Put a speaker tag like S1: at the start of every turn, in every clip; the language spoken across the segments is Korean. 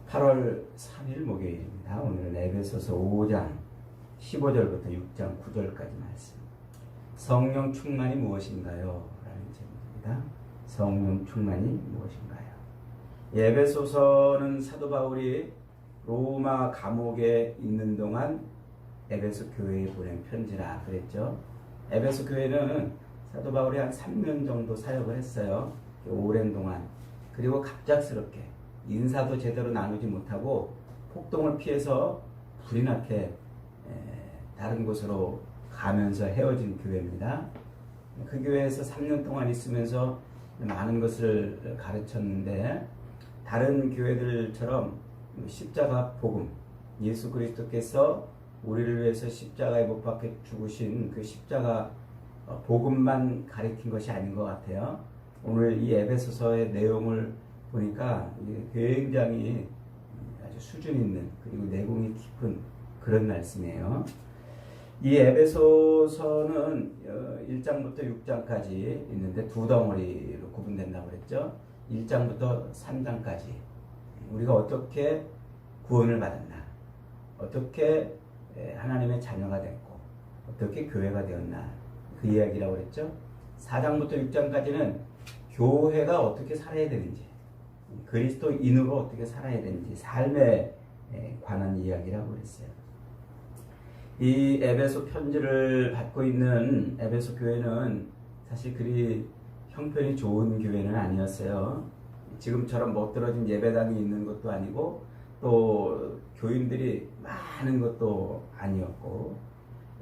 S1: 8월 3일 목요일입니다. 오늘은 에베소서 5장 15절부터 6장 9절까지 말씀. 성령 충만이 무엇인가요? 라는 제목입니다. 성령 충만이 무엇인가요? 에베소서는 사도 바울이 로마 감옥에 있는 동안 에베소 교회에 보낸 편지라 그랬죠. 에베소 교회는 사도 바울이 한 3년 정도 사역을 했어요. 오랜 동안. 그리고 갑작스럽게 인사도 제대로 나누지 못하고 폭동을 피해서 불이 나게 다른 곳으로 가면서 헤어진 교회입니다. 그 교회에서 3년 동안 있으면서 많은 것을 가르쳤는데 다른 교회들처럼 십자가 복음, 예수 그리스도께서 우리를 위해서 십자가에 못 박혀 죽으신 그 십자가 복음만 가르친 것이 아닌 것 같아요. 오늘 이 에베소서의 내용을 보니까 굉장히 아주 수준 있는 그리고 내공이 깊은 그런 말씀이에요. 이 에베소서는 1장부터 6장까지 있는데 두 덩어리로 구분된다고 그랬죠. 1장부터 3장까지 우리가 어떻게 구원을 받았나, 어떻게 하나님의 자녀가 됐고 어떻게 교회가 되었나 그 이야기라고 그랬죠. 4장부터 6장까지는 교회가 어떻게 살아야 되는지, 그리스도인으로 어떻게 살아야 되는지 삶에 관한 이야기라고 그랬어요. 이 에베소 편지를 받고 있는 에베소 교회는 사실 그리 형편이 좋은 교회는 아니었어요. 지금처럼 멋들어진 예배당이 있는 것도 아니고 또 교인들이 많은 것도 아니었고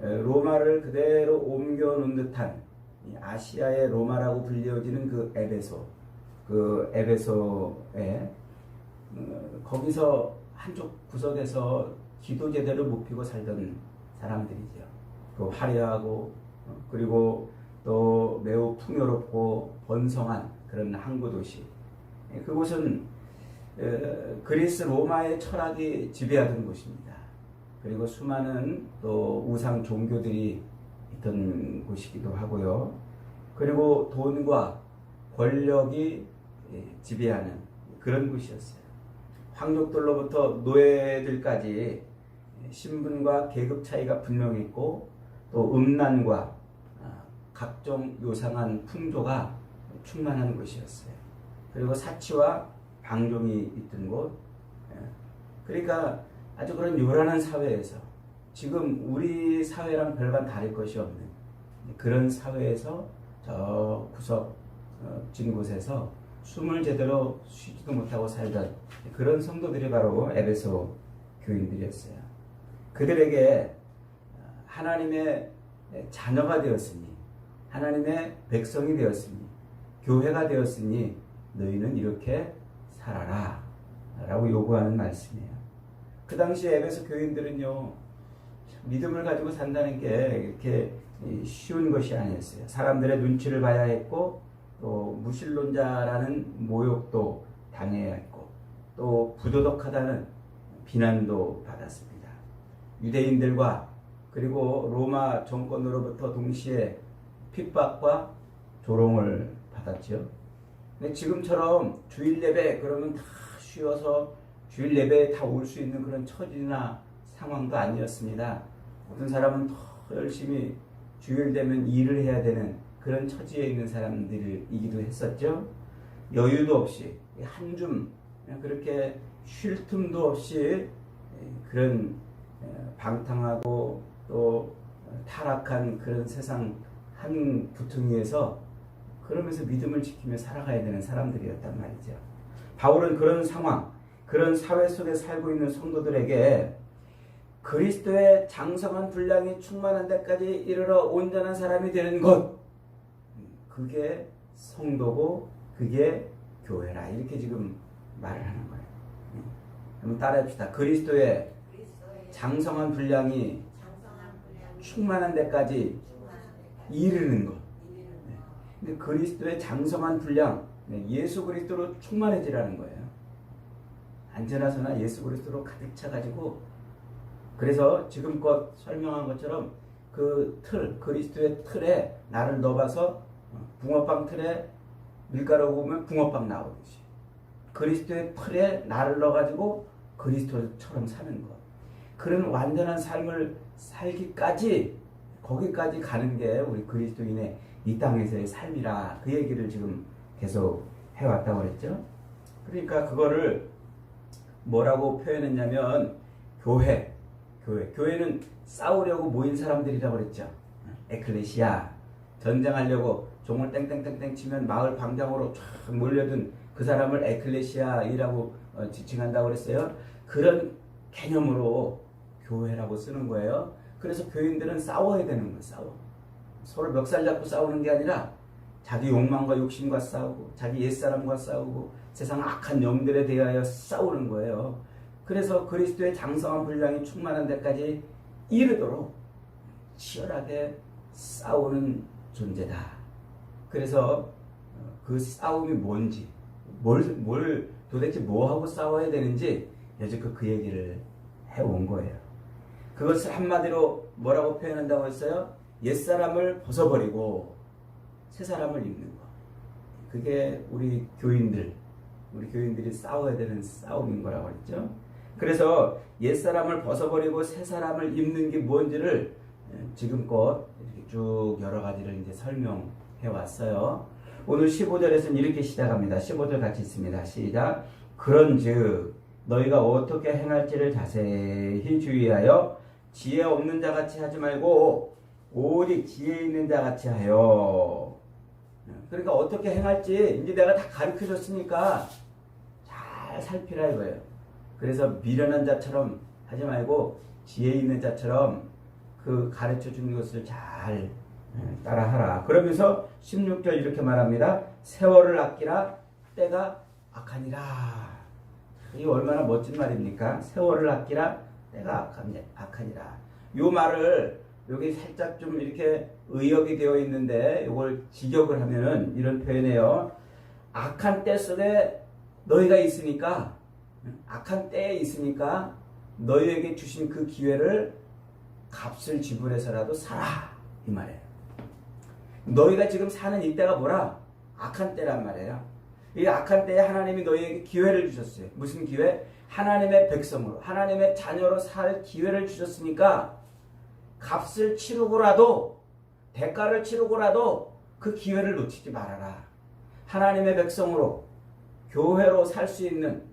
S1: 로마를 그대로 옮겨 놓은 듯한 아시아의 로마라고 불려지는 그 에베소에 거기서 한쪽 구석에서 기도 제대로 못 피고 살던 사람들이죠. 또 화려하고 그리고 또 매우 풍요롭고 번성한 그런 항구 도시. 그곳은 그리스 로마의 철학이 지배하던 곳입니다. 그리고 수많은 또 우상 종교들이 있던 곳이기도 하고요. 그리고 돈과 권력이 지배하는 그런 곳이었어요. 황족들로부터 노예들까지 신분과 계급 차이가 분명했고 또 음란과 각종 요상한 풍조가 충만한 곳이었어요. 그리고 사치와 방종이 있던 곳. 그러니까 아주 그런 요란한 사회에서 지금 우리 사회랑 별반 다를 것이 없는 그런 사회에서 저 구석진 곳에서 숨을 제대로 쉬지도 못하고 살던 그런 성도들이 바로 에베소 교인들이었어요. 그들에게 하나님의 자녀가 되었으니, 하나님의 백성이 되었으니, 교회가 되었으니 너희는 이렇게 살아라 라고 요구하는 말씀이에요. 그 당시 에베소 교인들은요, 믿음을 가지고 산다는 게 이렇게 쉬운 것이 아니었어요. 사람들의 눈치를 봐야 했고 또 무신론자라는 모욕도 당해야 했고 또 부도덕하다는 비난도 받았습니다. 유대인들과 그리고 로마 정권으로부터 동시에 핍박과 조롱을 받았죠. 근데 지금처럼 주일 예배 그러면 다 쉬어서 주일 예배에 다 올 수 있는 그런 처지나 상황도 아니었습니다. 어떤 사람은 더 열심히 주일 되면 일을 해야 되는 그런 처지에 있는 사람들이기도 했었죠. 여유도 없이 한 줌 그렇게 쉴 틈도 없이 그런 방탕하고 또 타락한 그런 세상 한 구퉁이에서 그러면서 믿음을 지키며 살아가야 되는 사람들이었단 말이죠. 바울은 그런 상황, 그런 사회 속에 살고 있는 성도들에게 그리스도의 장성한 분량이 충만한 데까지 이르러 온전한 사람이 되는 것, 그게 성도고 그게 교회라 이렇게 지금 말을 하는 거예요. 한번 따라합시다. 그리스도의 장성한 분량이 충만한 데까지 이르는 것. 근데 그리스도의 장성한 분량, 예수 그리스도로 충만해지라는 거예요. 안전하서나 예수 그리스도로 가득 차가지고, 그래서 지금껏 설명한 것처럼 그 틀, 그리스도의 틀에 나를 넣어봐서 붕어빵 틀에 밀가루 부으면 붕어빵 나오듯이 그리스도의 틀에 나를 넣어가지고 그리스도처럼 사는 것. 그런 완전한 삶을 살기까지 거기까지 가는 게 우리 그리스도인의 이 땅에서의 삶이라 그 얘기를 지금 계속 해왔다고 그랬죠. 그러니까 그거를 뭐라고 표현했냐면 교회는 싸우려고 모인 사람들이라고 그랬죠. 에클레시아, 전쟁하려고 종을 땡땡땡땡 치면 마을 광장으로 쫙 몰려든 그 사람을 에클레시아이라고 지칭한다고 그랬어요. 그런 개념으로 교회라고 쓰는 거예요. 그래서 교인들은 싸워야 되는 거예요. 서로 멱살 잡고 싸우는 게 아니라 자기 욕망과 욕심과 싸우고 자기 옛사람과 싸우고 세상 악한 영들에 대하여 싸우는 거예요. 그래서 그리스도의 장성한 분량이 충만한 데까지 이르도록 치열하게 싸우는 존재다. 그래서 그 싸움이 뭔지, 뭘 도대체 뭐하고 싸워야 되는지 여지껏 그 얘기를 해온 거예요. 그것을 한마디로 뭐라고 표현한다고 했어요? 옛사람을 벗어버리고 새사람을 입는 거. 그게 우리 교인들이 싸워야 되는 싸움인 거라고 했죠. 그래서 옛사람을 벗어버리고 새사람을 입는 게 뭔지를 지금껏 이렇게 쭉 여러 가지를 이제 설명해 왔어요. 오늘 15절에서는 이렇게 시작합니다. 15절 같이 있습니다. 시작. 그런즉 너희가 어떻게 행할지를 자세히 주의하여 지혜 없는 자 같이 하지 말고 오직 지혜 있는 자 같이 하여. 그러니까 어떻게 행할지 이제 내가 다 가르쳐 줬으니까 잘 살피라 이거예요. 그래서 미련한 자처럼 하지 말고 지혜 있는 자처럼 그 가르쳐 준 것을 잘 따라하라. 그러면서 16절 이렇게 말합니다. 세월을 아끼라 때가 악하니라. 이 얼마나 멋진 말입니까? 세월을 아끼라 때가 악하니라. 이 말을 여기 살짝 좀 이렇게 의역이 되어 있는데 이걸 직역을 하면은 이런 표현이에요. 악한 때 속에 너희가 있으니까, 악한 때에 있으니까 너희에게 주신 그 기회를 값을 지불해서라도 살아, 이 말이에요. 너희가 지금 사는 이때가 뭐라? 악한 때란 말이에요. 이 악한 때에 하나님이 너희에게 기회를 주셨어요. 무슨 기회? 하나님의 백성으로, 하나님의 자녀로 살 기회를 주셨으니까 값을 치르고라도, 대가를 치르고라도 그 기회를 놓치지 말아라. 하나님의 백성으로, 교회로 살 수 있는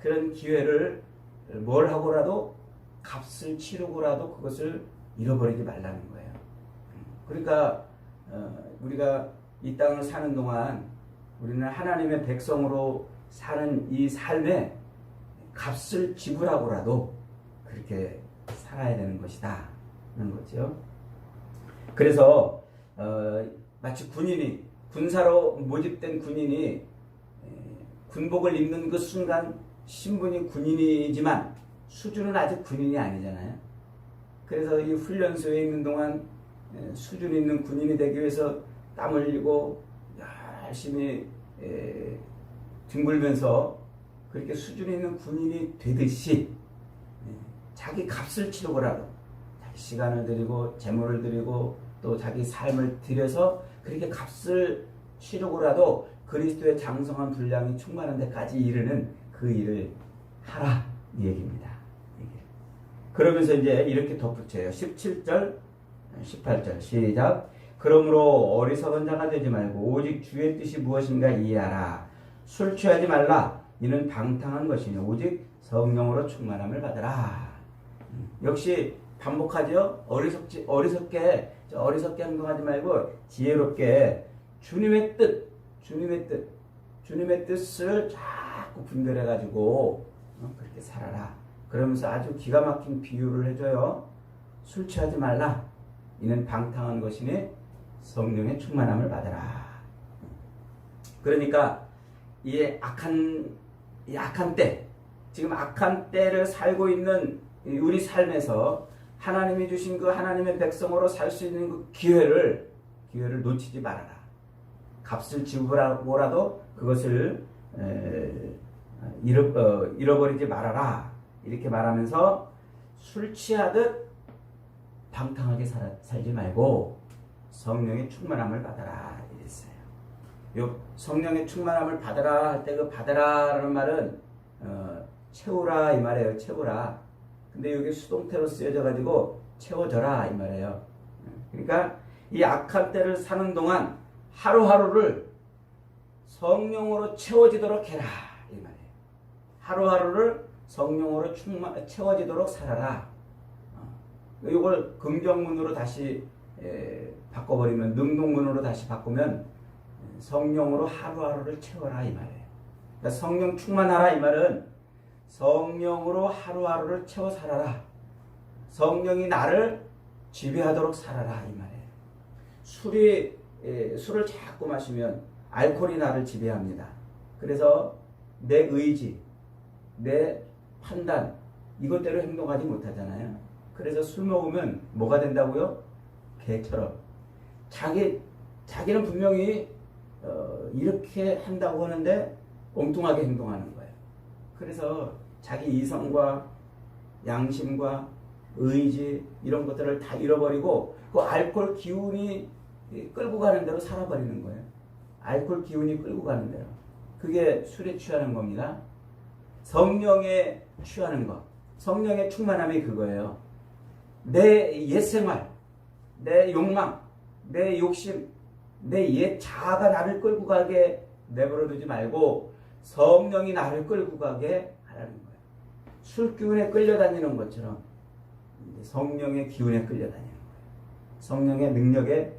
S1: 그런 기회를 뭘 하고라도 값을 치르고라도 그것을 잃어버리지 말라는 거예요. 그러니까 우리가 이 땅을 사는 동안 우리는 하나님의 백성으로 사는 이 삶에 값을 지불하고라도 그렇게 살아야 되는 것이다 하는 거죠. 그래서 마치 군사로 모집된 군인이 군복을 입는 그 순간 신분이 군인이지만 수준은 아직 군인이 아니잖아요. 그래서 이 훈련소에 있는 동안 수준 있는 군인이 되기 위해서 땀 흘리고 열심히 뒹굴면서 그렇게 수준 있는 군인이 되듯이 자기 값을 치르고라도 자기 시간을 들이고 재물을 들이고 또 자기 삶을 들여서 그렇게 값을 치르고라도 그리스도의 장성한 분량이 충만한 데까지 이르는 그 일을 하라 이 얘기입니다. 그러면서 이제 이렇게 덧붙여요. 17절 18절 시작. 그러므로 어리석은 자가 되지 말고 오직 주의 뜻이 무엇인가 이해하라. 술 취하지 말라. 이는 방탕한 것이니 오직 성령으로 충만함을 받으라. 역시 반복하죠. 어리석게 행동하지 말고 지혜롭게 주님의 뜻을 자꾸 분별해가지고 그렇게 살아라. 그러면서 아주 기가 막힌 비유를 해줘요. 술 취하지 말라. 이는 방탕한 것이니 성령의 충만함을 받아라. 그러니까 이 악한 때, 지금 악한 때를 살고 있는 우리 삶에서 하나님이 주신 그 하나님의 백성으로 살 수 있는 그 기회를 놓치지 말아라. 값을 지불하고라도 그것을 잃어버리지 말아라. 이렇게 말하면서 술 취하듯 방탕하게 살지 말고 성령의 충만함을 받아라 이랬어요. 요 성령의 충만함을 받아라 할 때 그 받아라라는 말은 채우라 이 말이에요. 채우라. 근데 여기 수동태로 쓰여져 가지고 채워져라 이 말이에요. 그러니까 이 악한 때를 사는 동안 하루하루를 성령으로 채워지도록 해라 이 말이에요. 하루하루를 성령으로 채워지도록 살아라. 이걸 긍정문으로 다시 바꿔버리면, 능동문으로 다시 바꾸면 성령으로 하루하루를 채워라 이 말이에요. 그러니까 성령 충만하라 이 말은 성령으로 하루하루를 채워 살아라. 성령이 나를 지배하도록 살아라 이 말이에요. 술을 자꾸 마시면 알코올이 나를 지배합니다. 그래서 내 의지, 내 판단 이것대로 행동하지 못하잖아요. 그래서 술 먹으면 뭐가 된다고요? 개처럼. 자기는 분명히 이렇게 한다고 하는데 엉뚱하게 행동하는 거예요. 그래서 자기 이성과 양심과 의지 이런 것들을 다 잃어버리고 그 알코올 기운이 끌고 가는 대로 살아버리는 거예요. 알코올 기운이 끌고 가는 대로. 그게 술에 취하는 겁니다. 성령에 취하는 것. 성령의 충만함이 그거예요. 내 옛생활, 내 욕망, 내 욕심, 내 옛 자아가 나를 끌고 가게 내버려 두지 말고 성령이 나를 끌고 가게 하라는 거예요. 술 기운에 끌려다니는 것처럼 성령의 기운에 끌려다니는 거예요. 성령의 능력에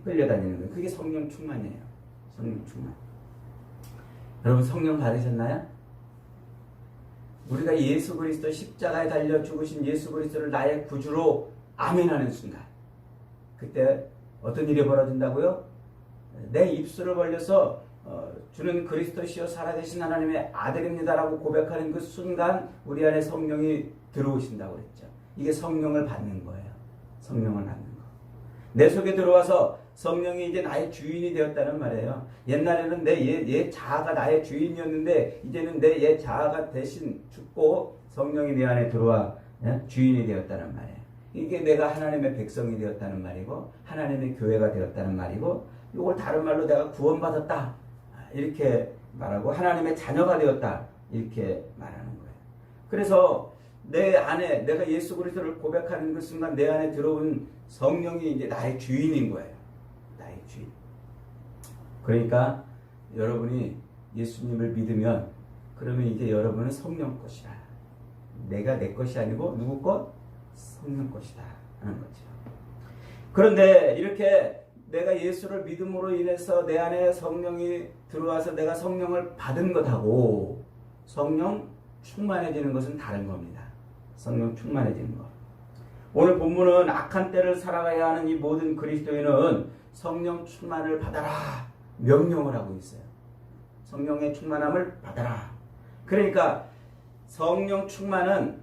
S1: 끌려다니는 거예요. 그게 성령 충만이에요. 성령 충만. 여러분 성령 받으셨나요? 우리가 예수 그리스도 십자가에 달려 죽으신 예수 그리스도를 나의 구주로 아멘하는 순간, 그때 어떤 일이 벌어진다고요? 내 입술을 벌려서 주는 그리스도시요 살아계신 하나님의 아들입니다라고 고백하는 그 순간 우리 안에 성령이 들어오신다고 그랬죠. 이게 성령을 받는 거예요. 성령을 받는 거. 내 속에 들어와서 성령이 이제 나의 주인이 되었다는 말이에요. 옛날에는 내 옛 자아가 나의 주인이었는데 이제는 내 옛 자아가 대신 죽고 성령이 내 안에 들어와 주인이 되었다는 말이에요. 이게 내가 하나님의 백성이 되었다는 말이고 하나님의 교회가 되었다는 말이고, 이걸 다른 말로 내가 구원받았다 이렇게 말하고 하나님의 자녀가 되었다 이렇게 말하는 거예요. 그래서 내 안에 내가 예수 그리스도를 고백하는 그 순간 내 안에 들어온 성령이 이제 나의 주인인 거예요. 나의 주인. 그러니까 여러분이 예수님을 믿으면 그러면 이제 여러분은 성령 것이라. 내가 내 것이 아니고 누구 것? 성령 것이다 하는 거죠. 그런데 이렇게 내가 예수를 믿음으로 인해서 내 안에 성령이 들어와서 내가 성령을 받은 것하고 성령 충만해지는 것은 다른 겁니다. 성령 충만해지는 것. 오늘 본문은 악한 때를 살아가야 하는 이 모든 그리스도인은 성령 충만을 받아라 명령을 하고 있어요. 성령의 충만함을 받아라. 그러니까 성령 충만은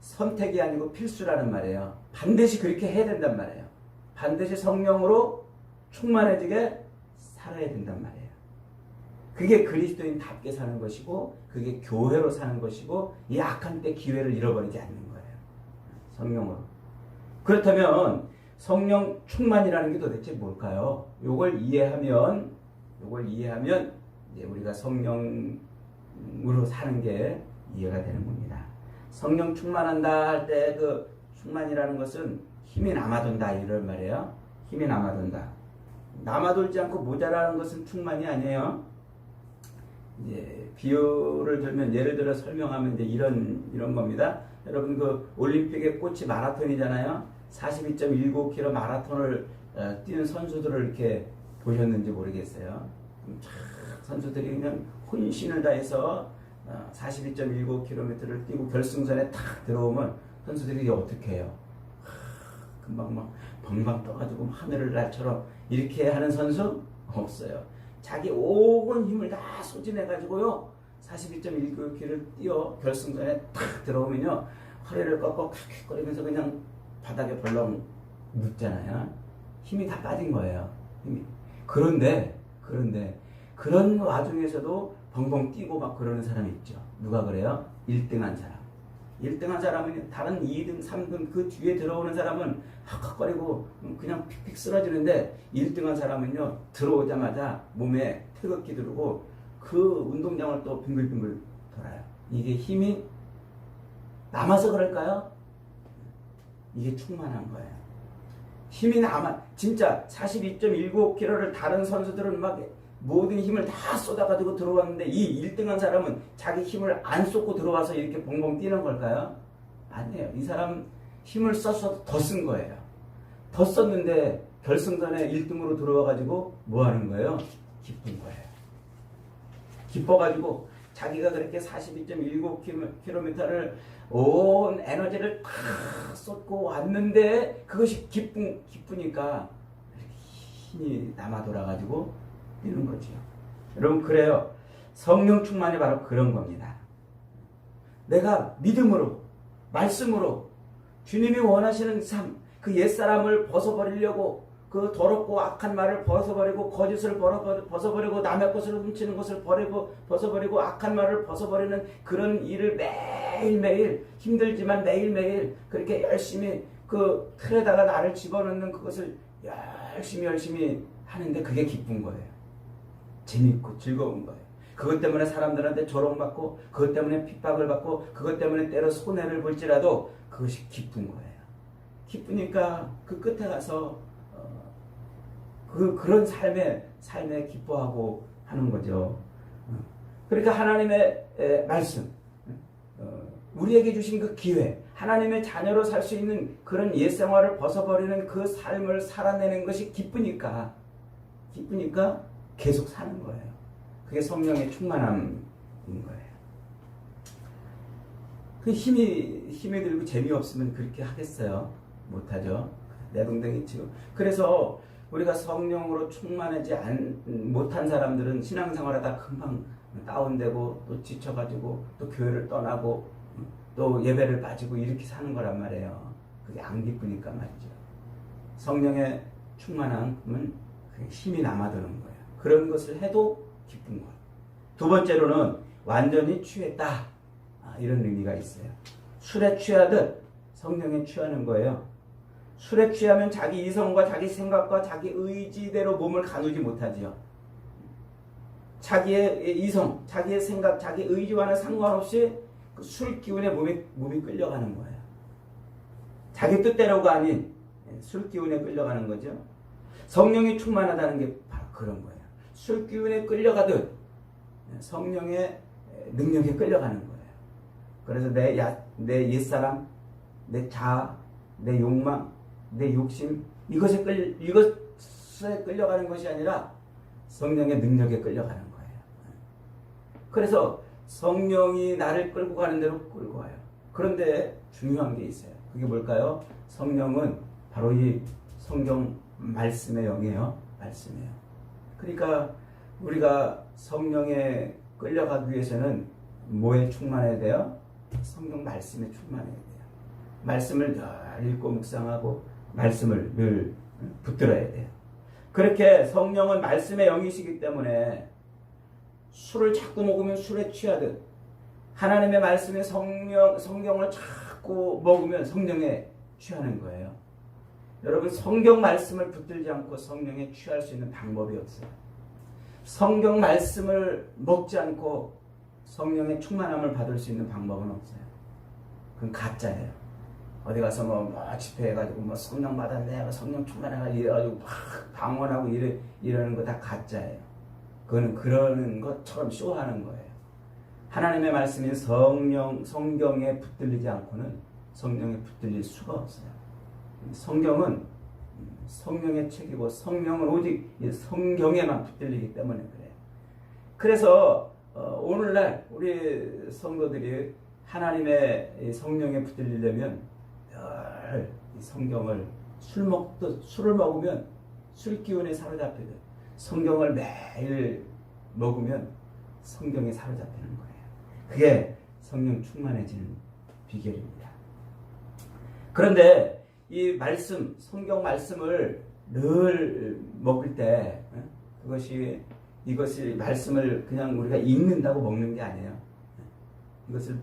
S1: 선택이 아니고 필수라는 말이에요. 반드시 그렇게 해야 된단 말이에요. 반드시 성령으로 충만해지게 살아야 된단 말이에요. 그게 그리스도인답게 사는 것이고 그게 교회로 사는 것이고 이 악한 때 기회를 잃어버리지 않는 거예요. 성령으로. 그렇다면 성령 충만이라는 게 도대체 뭘까요? 요걸 이해하면 이제 우리가 성령으로 사는 게 이해가 되는 겁니다. 성령 충만한다 할 때 그 충만이라는 것은 힘이 남아돈다 이런 말이에요. 힘이 남아돈다. 남아돌지 않고 모자라는 것은 충만이 아니에요. 이제 비유를 들면 예를 들어 설명하면 이제 이런 겁니다. 여러분 그 올림픽의 꽃이 마라톤이잖아요. 42.19km 마라톤을 뛰는 선수들을 이렇게 보셨는지 모르겠어요. 선수들이 그냥 혼신을 다해서 42.19km를 뛰고 결승선에 탁 들어오면 선수들이 어떻게 해요? 금방 막 방방 떠가지고 하늘을 날처럼 이렇게 하는 선수 없어요. 자기 온 힘을 다 소진해가지고요 42.19km를 뛰어 결승선에 탁 들어오면요 허리를 꺾고 킥킥거리면서 그냥 바닥에 벌렁 눕잖아요. 힘이 다 빠진 거예요. 힘이. 그런데 그런 와중에서도 벙벙 뛰고 막 그러는 사람이 있죠. 누가 그래요? 1등한 사람. 1등한 사람은 다른 2등, 3등 그 뒤에 들어오는 사람은 헉헉거리고 그냥 픽픽 쓰러지는데 1등한 사람은요 들어오자마자 몸에 태극기 두르고 그 운동장을 또 빙글빙글 돌아요. 이게 힘이 남아서 그럴까요? 이게 충만한 거예요. 힘이 남아. 진짜 42.19km를 다른 선수들은 막 모든 힘을 다 쏟아가지고 들어왔는데 이 1등한 사람은 자기 힘을 안 쏟고 들어와서 이렇게 봉봉 뛰는 걸까요? 아니에요. 이 사람 힘을 썼어도 더 쓴 거예요. 더 썼는데 결승전에 1등으로 들어와가지고 뭐 하는 거예요? 기쁜 거예요. 기뻐가지고 자기가 그렇게 42.19km를 온 에너지를 다 쏟고 왔는데 그것이 기쁘니까 힘이 남아 돌아가지고 뛰는 거죠. 여러분 그래요. 성령 충만이 바로 그런 겁니다. 내가 믿음으로 말씀으로 주님이 원하시는 삶, 그 옛사람을 벗어버리려고 그 더럽고 악한 말을 벗어버리고 거짓을 벗어버리고 남의 것을 훔치는 것을 벗어버리고 악한 말을 벗어버리는 그런 일을 매일매일 힘들지만 매일매일 그렇게 열심히 그 틀에다가 나를 집어넣는 그것을 열심히 하는데 그게 기쁜 거예요. 재밌고 즐거운 거예요. 그것 때문에 사람들한테 조롱받고 그것 때문에 핍박을 받고 그것 때문에 때로 손해를 볼지라도 그것이 기쁜 거예요. 기쁘니까 그 끝에 가서 그런 삶에 기뻐하고 하는 거죠. 그러니까 하나님의 말씀, 우리에게 주신 그 기회, 하나님의 자녀로 살 수 있는 그런 옛생활을 벗어버리는 그 삶을 살아내는 것이 기쁘니까 계속 사는 거예요. 그게 성령의 충만함인 거예요. 그 힘이 들고 재미없으면 그렇게 하겠어요? 못하죠. 내동댕이 치고. 그래서 우리가 성령으로 충만하지 못한 사람들은 신앙생활하다 금방 다운되고 또 지쳐가지고 또 교회를 떠나고 또 예배를 빠지고 이렇게 사는 거란 말이에요. 그게 안 기쁘니까 말이죠. 성령의 충만함은 그게 힘이 남아드는 거예요. 그런 것을 해도 기쁜 거예요. 두 번째로는 완전히 취했다. 이런 의미가 있어요. 술에 취하듯 성령에 취하는 거예요. 술에 취하면 자기 이성과 자기 생각과 자기 의지대로 몸을 가누지 못하지요. 자기의 이성, 자기의 생각, 자기 의지와는 상관없이 그 술 기운에 몸이 끌려가는 거예요. 자기 뜻대로가 아닌 술 기운에 끌려가는 거죠. 성령이 충만하다는 게 바로 그런 거예요. 술 기운에 끌려가듯 성령의 능력에 끌려가는 거예요. 그래서 내 옛사람, 내 자아, 내 욕망, 내 욕심 이것에 끌려가는 것이 아니라 성령의 능력에 끌려가는 거예요. 그래서 성령이 나를 끌고 가는 대로 끌고 와요. 그런데 중요한 게 있어요. 그게 뭘까요? 성령은 바로 이 성경 말씀의 영이에요. 말씀이에요. 그러니까 우리가 성령에 끌려가기 위해서는 뭐에 충만해야 돼요? 성경 말씀에 충만해야 돼요. 말씀을 늘 읽고 묵상하고 말씀을 늘 붙들어야 돼요. 그렇게 성령은 말씀의 영이시기 때문에 술을 자꾸 먹으면 술에 취하듯 하나님의 말씀의 성경을 자꾸 먹으면 성령에 취하는 거예요. 여러분 성경 말씀을 붙들지 않고 성령에 취할 수 있는 방법이 없어요. 성경 말씀을 먹지 않고 성령의 충만함을 받을 수 있는 방법은 없어요. 그건 가짜예요. 어디 가서 집회해가지고 성령 받았네, 성령 충만해가지고 이래가지고 막 방언하고 이러는 거 다 가짜예요. 그거는 그러는 것처럼 쇼하는 거예요. 하나님의 말씀인 성경에 붙들리지 않고는 성령에 붙들릴 수가 없어요. 성경은 성령의 책이고 성령은 오직 성경에만 붙들리기 때문에 그래요. 그래서 오늘날 우리 성도들이 하나님의 성령에 붙들리려면 늘 성경을 술을 먹으면 술 기운에 사로잡히듯 성경을 매일 먹으면 성경에 사로잡히는 거예요. 그게 성령 충만해지는 비결입니다. 그런데 이 말씀, 성경 말씀을 늘 먹을 때 이것이 말씀을 그냥 우리가 읽는다고 먹는 게 아니에요. 이것을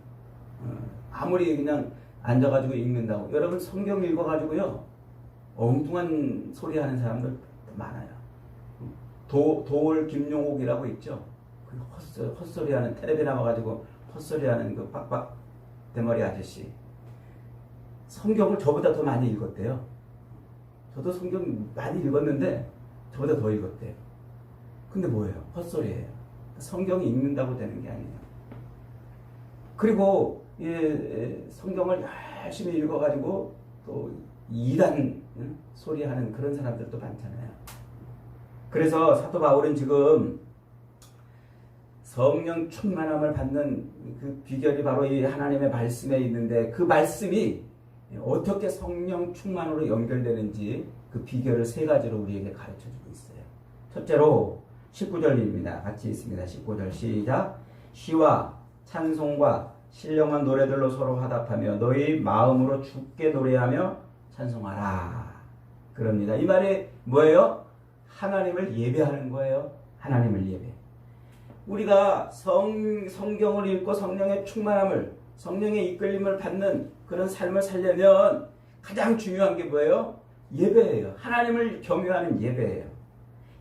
S1: 아무리 그냥 앉아가지고 읽는다고. 여러분 성경 읽어가지고요 엉뚱한 소리 하는 사람들 많아요. 도올 김용옥이라고 있죠. 그 헛소리하는 텔레비 나와가지고 헛소리하는 그 빡빡 대머리 아저씨. 성경을 저보다 더 많이 읽었대요. 저도 성경 많이 읽었는데 저보다 더 읽었대요. 근데 뭐예요? 헛소리예요. 성경이 읽는다고 되는 게 아니에요. 그리고 성경을 열심히 읽어가지고 또 이단 소리하는 그런 사람들도 많잖아요. 그래서 사도 바울은 지금 성령 충만함을 받는 그 비결이 바로 이 하나님의 말씀에 있는데, 그 말씀이 어떻게 성령 충만으로 연결되는지 그 비결을 세 가지로 우리에게 가르쳐주고 있어요. 첫째로 19절입니다. 같이 있습니다. 19절 시작. 시와 찬송과 신령한 노래들로 서로 화답하며 너희 마음으로 주께 노래하며 찬송하라. 그럽니다. 이 말이 뭐예요? 하나님을 예배하는 거예요. 하나님을 예배. 우리가 성경을 읽고 성령의 충만함을, 성령의 이끌림을 받는 그런 삶을 살려면 가장 중요한 게 뭐예요? 예배예요. 하나님을 경외하는 예배예요.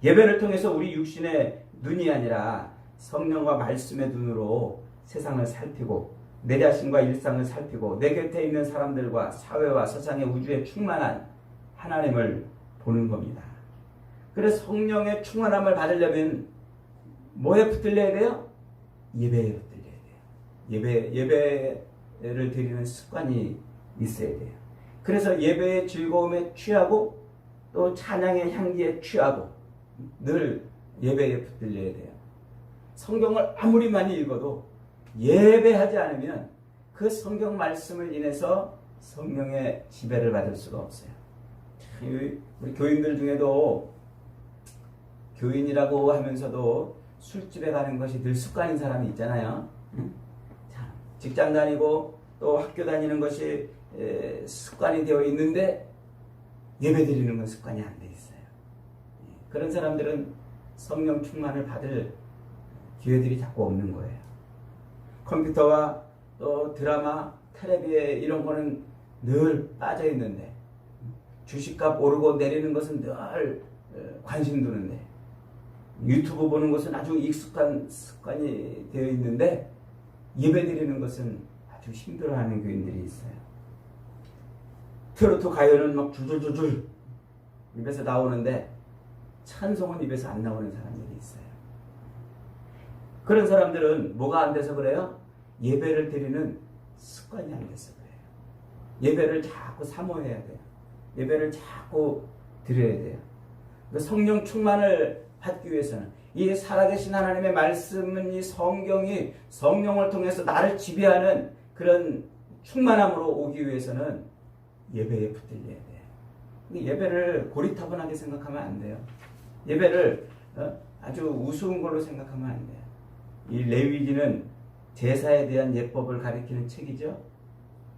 S1: 예배를 통해서 우리 육신의 눈이 아니라 성령과 말씀의 눈으로 세상을 살피고 내 자신과 일상을 살피고 내 곁에 있는 사람들과 사회와 세상의 우주에 충만한 하나님을 보는 겁니다. 그래서 성령의 충만함을 받으려면 뭐에 붙들려야 돼요? 예배에 붙들려야 돼요. 예배를 드리는 습관이 있어야 돼요. 그래서 예배의 즐거움에 취하고 또 찬양의 향기에 취하고 늘 예배에 붙들려야 돼요. 성경을 아무리 많이 읽어도 예배하지 않으면 그 성경 말씀을 인해서 성령의 지배를 받을 수가 없어요. 우리 교인들 중에도 교인이라고 하면서도 술집에 가는 것이 늘 습관인 사람이 있잖아요. 직장 다니고 또 학교 다니는 것이 습관이 되어 있는데 예배 드리는 건 습관이 안 돼 있어요. 그런 사람들은 성령 충만을 받을 기회들이 자꾸 없는 거예요. 컴퓨터와 또 드라마, 텔레비에 이런 거는 늘 빠져 있는데, 주식값 오르고 내리는 것은 늘 관심 두는데, 유튜브 보는 것은 아주 익숙한 습관이 되어 있는데 예배 드리는 것은 아주 힘들어하는 교인들이 있어요. 트로트 가요는 막 줄줄줄줄 입에서 나오는데 찬송은 입에서 안 나오는 사람들이 있어요. 그런 사람들은 뭐가 안 돼서 그래요? 예배를 드리는 습관이 안 돼서 그래요. 예배를 자꾸 사모해야 돼요. 예배를 자꾸 드려야 돼요. 성령 충만을 받기 위해서는, 이 살아계신 하나님의 말씀은, 이 성경이 성령을 통해서 나를 지배하는 그런 충만함으로 오기 위해서는 예배에 붙들려야 돼요. 예배를 고리타분하게 생각하면 안 돼요. 예배를 아주 우스운 걸로 생각하면 안 돼요. 이 레위기는 제사에 대한 예법을 가리키는 책이죠.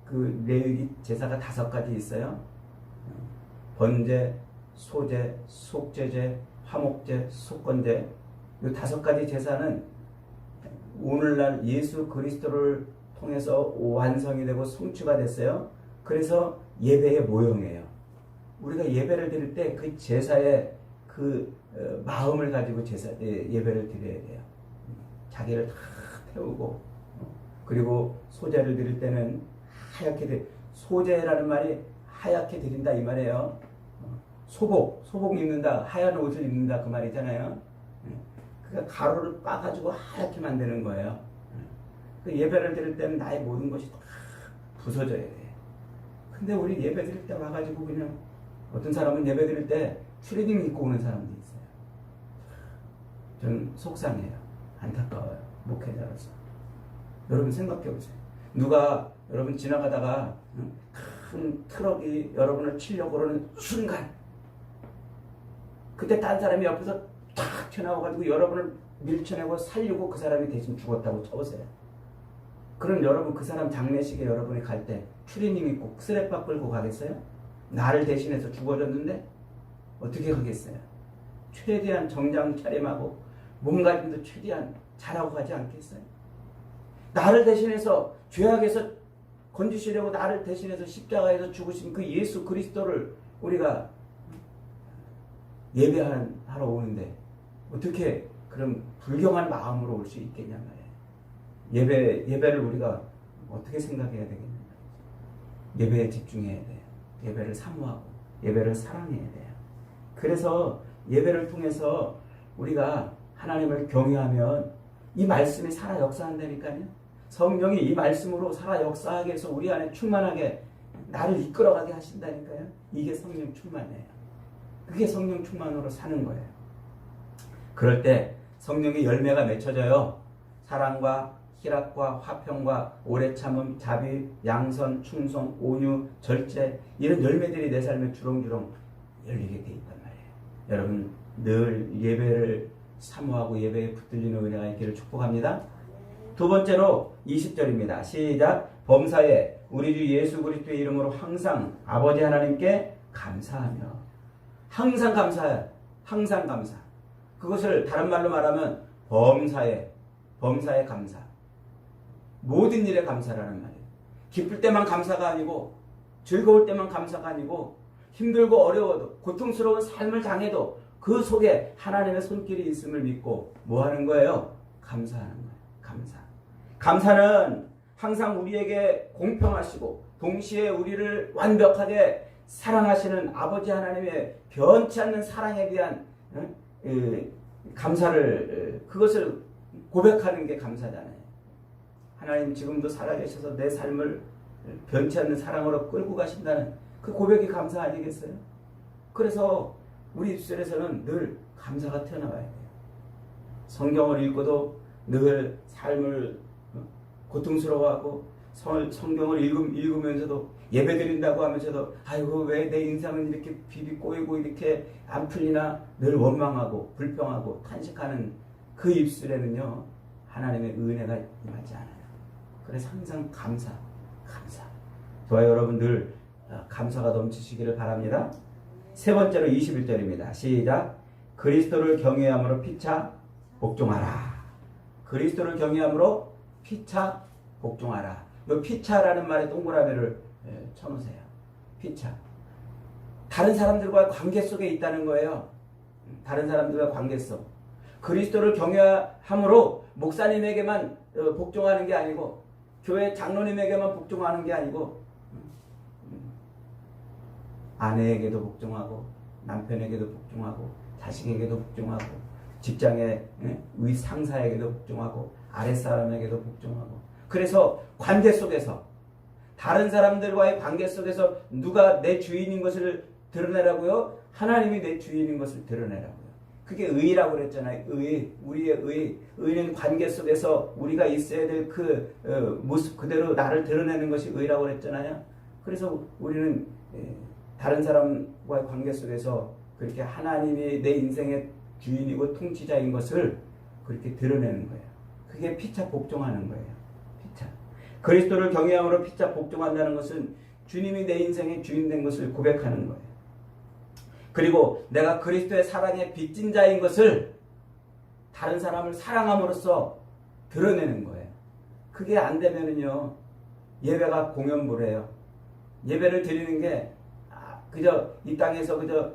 S1: 그 레위기 제사가 5가지 있어요. 번제, 소제, 속제제, 화목제, 속건제. 이 5가지 제사는 오늘날 예수 그리스도를 통해서 완성이 되고 성취가 됐어요. 그래서 예배의 모형이에요. 우리가 예배를 드릴 때 그 제사의 그 마음을 가지고 예배를 드려야 돼요. 자기를 다 태우고, 그리고 소제를 드릴 때는 하얗게 소제라는 말이 하얗게 드린다 이 말이에요. 소복 입는다, 하얀 옷을 입는다 그 말이잖아요. 그러니까 가루를 빻아가지고 하얗게 만드는 거예요. 그 예배를 드릴 때는 나의 모든 것이 다 부서져야 돼. 근데 우리 예배 드릴 때 와가지고 그냥, 어떤 사람은 예배 드릴 때 추리닝 입고 오는 사람도 있어요. 저는 속상해요. 안타까워요. 목회자로서. 여러분 생각해 보세요. 누가 여러분 지나가다가 큰 트럭이 여러분을 치려고 그러는 순간, 그때 딴 사람이 옆에서 탁 튀어나와가지고 여러분을 밀쳐내고 살리고 그 사람이 대신 죽었다고 쳐보세요. 그럼 여러분 그 사람 장례식에 여러분이 갈 때 추리닝 입고 쓰레빠 끌고 가겠어요? 나를 대신해서 죽어줬는데 어떻게 가겠어요? 최대한 정장 차림하고 몸가짐도 최대한 잘하고 가지 않겠어요? 나를 대신해서 죄악에서 건지시려고 나를 대신해서 십자가에서 죽으신 그 예수 그리스도를 우리가 예배하러 오는데 어떻게 그런 불경한 마음으로 올 수 있겠냐 말이에요. 예배를 우리가 어떻게 생각해야 되겠냐 말이에요. 예배에 집중해야 돼요. 예배를 사모하고 예배를 사랑해야 돼요. 그래서 예배를 통해서 우리가 하나님을 경외하면 이 말씀이 살아 역사한다니까요. 성령이 이 말씀으로 살아 역사하게 해서 우리 안에 충만하게 나를 이끌어가게 하신다니까요. 이게 성령 충만이에요. 그게 성령 충만으로 사는 거예요. 그럴 때 성령의 열매가 맺혀져요. 사랑과 희락과 화평과 오래 참음, 자비, 양선, 충성, 온유, 절제 이런 열매들이 내 삶에 주렁주렁 열리게 돼 있단 말이에요. 여러분 늘 예배를 사모하고 예배에 붙들리는 은혜가 있기를 축복합니다. 두 번째로 20절입니다. 시작. 범사에 우리 주 예수 그리스도의 이름으로 항상 아버지 하나님께 감사하며. 항상 감사해요. 항상 감사. 그것을 다른 말로 말하면 범사에 감사. 모든 일에 감사라는 말이에요. 기쁠 때만 감사가 아니고 즐거울 때만 감사가 아니고 힘들고 어려워도 고통스러운 삶을 당해도 그 속에 하나님의 손길이 있음을 믿고 뭐 하는 거예요? 감사하는 거예요. 감사. 감사는 항상 우리에게 공평하시고 동시에 우리를 완벽하게 사랑하시는 아버지 하나님의 변치 않는 사랑에 대한 감사를 그것을 고백하는 게 감사잖아요. 하나님 지금도 살아계셔서 내 삶을 변치 않는 사랑으로 끌고 가신다는 그 고백이 감사 아니겠어요? 그래서 우리 입술에서는 늘 감사가 튀어나와야 돼요. 성경을 읽고도 늘 삶을 고통스러워하고 성경을 읽으면서도 예배드린다고 하면서도 아이고 왜 내 인생은 이렇게 비비 꼬이고 이렇게 안 풀리나 늘 원망하고 불평하고 탄식하는 그 입술에는요 하나님의 은혜가 임하지 않아요. 그래서 항상 감사. 좋아요. 여러분 늘 감사가 넘치시기를 바랍니다. 세 번째로 21절입니다. 시작. 그리스도를 경외함으로 피차 복종하라. 그리스도를 경외함으로 피차 복종하라. 이 피차라는 말에 동그라미를 쳐놓으세요. 피차. 다른 사람들과 관계 속에 있다는 거예요. 다른 사람들과 관계 속. 그리스도를 경외함으로 목사님에게만 복종하는 게 아니고 교회 장로님에게만 복종하는 게 아니고 아내에게도 복종하고 남편에게도 복종하고 자식에게도 복종하고 직장의 위 상사에게도 복종하고 아랫사람에게도 복종하고 그래서 관계 속에서 다른 사람들과의 관계 속에서 누가 내 주인인 것을 드러내라고요? 하나님이 내 주인인 것을 드러내라고요. 그게 의라고 그랬잖아요. 우리의 의는 관계 속에서 우리가 있어야 될 그 모습 그대로 나를 드러내는 것이 의라고 그랬잖아요. 그래서 우리는 다른 사람과의 관계 속에서 그렇게 하나님이 내 인생의 주인이고 통치자인 것을 그렇게 드러내는 거예요. 그게 피차 복종하는 거예요. 피차. 그리스도를 경외함으로 피차 복종한다는 것은 주님이 내 인생의 주인 된 것을 고백하는 거예요. 그리고 내가 그리스도의 사랑에 빚진 자인 것을 다른 사람을 사랑함으로써 드러내는 거예요. 그게 안 되면은요, 예배가 공연불해요. 예배를 드리는 게 그저 이 땅에서 그저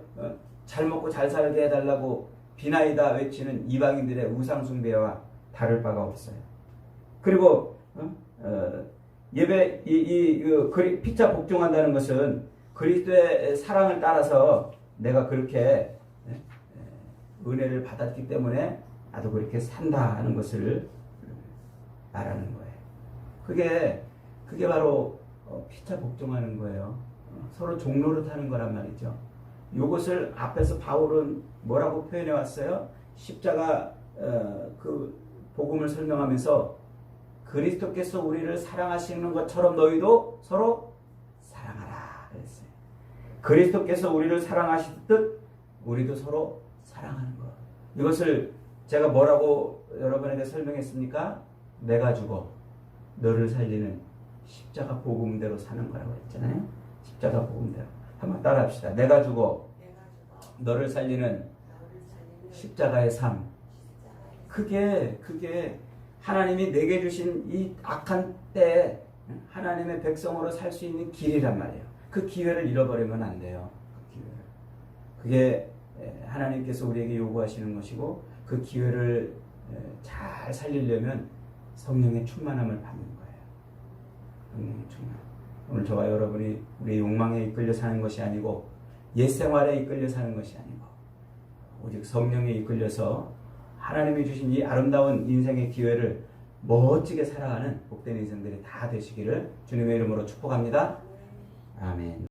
S1: 잘 먹고 잘 살게 해달라고 비나이다 외치는 이방인들의 우상숭배와 다를 바가 없어요. 그리고 예배 피차 복종한다는 것은 그리스도의 사랑을 따라서 내가 그렇게 은혜를 받았기 때문에 나도 그렇게 산다 하는 것을 말하는 거예요. 그게 바로 피차 복종하는 거예요. 서로 종로를 타는 거란 말이죠. 이것을 앞에서 바울은 뭐라고 표현해 왔어요? 십자가 그 복음을 설명하면서 그리스도께서 우리를 사랑하시는 것처럼 너희도 서로 사랑하라 그랬어요. 그리스도께서 우리를 사랑하시듯 우리도 서로 사랑하는 것. 이것을 제가 뭐라고 여러분에게 설명했습니까? 내가 죽어 너를 살리는 십자가 복음대로 사는 거라고 했잖아요. 십자가 복음대로. 한번 따라합시다. 내가 죽어 너를 살리는 십자가의 삶. 그게 하나님이 내게 주신 이 악한 때에 하나님의 백성으로 살 수 있는 길이란 말이에요. 그 기회를 잃어버리면 안 돼요. 그게 하나님께서 우리에게 요구하시는 것이고 그 기회를 잘 살리려면 성령의 충만함을 받는 거예요. 성령의 충만. 오늘 저와 여러분이 우리의 욕망에 이끌려 사는 것이 아니고 옛 생활에 이끌려 사는 것이 아니고 오직 성령에 이끌려서 하나님이 주신 이 아름다운 인생의 기회를 멋지게 살아가는 복된 인생들이 다 되시기를 주님의 이름으로 축복합니다. 아멘.